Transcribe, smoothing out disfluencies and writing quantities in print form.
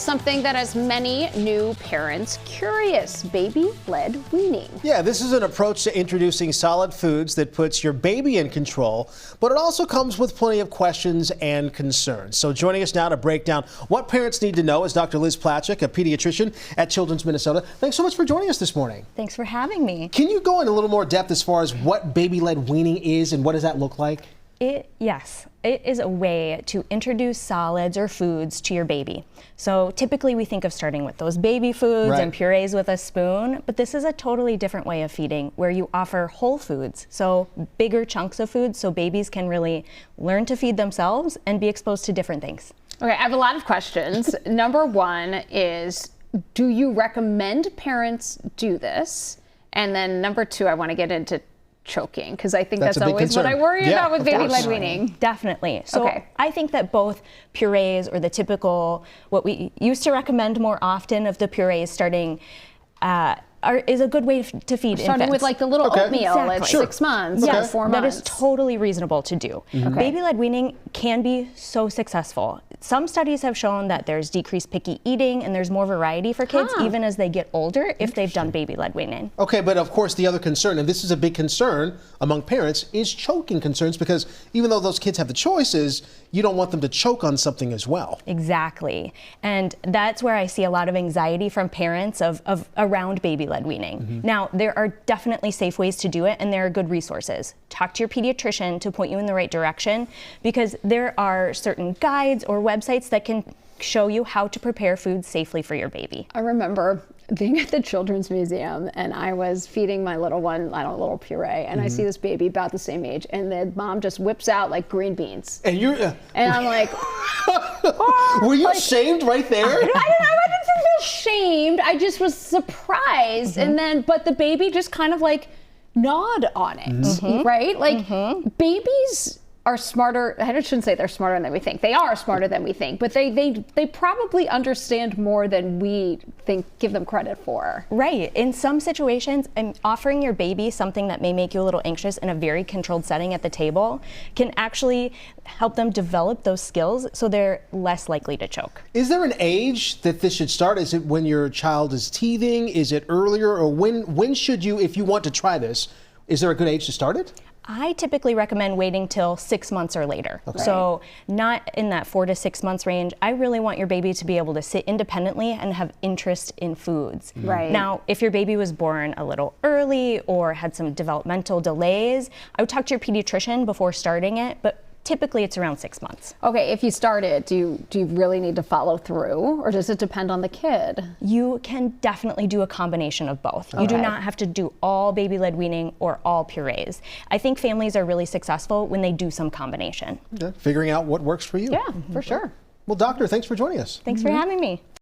something that has many new parents curious: baby-led weaning. Yeah, this is an approach to introducing solid foods that puts your baby in control, but it also comes with plenty of questions and concerns. So joining us now to break down what parents need to know is Dr. Liz Placzek, a pediatrician at Children's Minnesota. Thanks so much for joining us this morning. Thanks for having me. Can you go in a little more depth as far as what baby-led weaning is and what does that look like? Yes, it is a way to introduce solids or foods to your baby. So typically we think of starting with those baby foods and purees with a spoon, but this is a totally different way of feeding where you offer whole foods, so bigger chunks of food so babies can really learn to feed themselves and be exposed to different things. Okay, I have a lot of questions. Number one is, do you recommend parents do this? And then number two, I want to get into choking, because I think that's always what I worry about with baby-led weaning. Definitely. So I think that both purees, or the typical, what we used to recommend more often of the purees starting, is a good way to feed Starting infants. with like the little oatmeal at 6 months or 4 months. That is totally reasonable to do. Baby-led weaning can be so successful. Some studies have shown that there's decreased picky eating and there's more variety for kids even as they get older if they've done baby-led weaning. Okay, but of course the other concern, and this is a big concern among parents, is choking concerns, because even though those kids have the choices, you don't want them to choke on something as well. Exactly. And that's where I see a lot of anxiety from parents of around baby-led weaning. Now, there are definitely safe ways to do it, and there are good resources. Talk to your pediatrician to point you in the right direction, because there are certain guides or websites that can show you how to prepare food safely for your baby. I remember being at the Children's Museum, and I was feeding my little one, a little puree, and I see this baby about the same age, and the mom just whips out like green beans. And you're... and I'm like... Were you shamed right there? I wasn't feel shamed. I just was surprised. And then, but the baby just kind of like gnawed on it, right? Like babies are smarter. I shouldn't say they're smarter than we think. They are smarter than we think, but they probably understand more than we give them credit for. Right. In some situations, offering your baby something that may make you a little anxious in a very controlled setting at the table can actually help them develop those skills so they're less likely to choke. Is there an age that this should start? Is it when your child is teething? Is it earlier? Or when should you, if you want to try this, is there a good age to start it? I typically recommend waiting till 6 months or later. So not in that 4 to 6 months range. I really want your baby to be able to sit independently and have interest in foods. Now, if your baby was born a little early or had some developmental delays, I would talk to your pediatrician before starting it, but typically it's around 6 months. Okay, if you start it, do you really need to follow through, or does it depend on the kid? You can definitely do a combination of both. You do not have to do all baby-led weaning or all purees. I think families are really successful when they do some combination. Figuring out what works for you. Yeah, for sure. Well, doctor, thanks for joining us. Thanks for having me.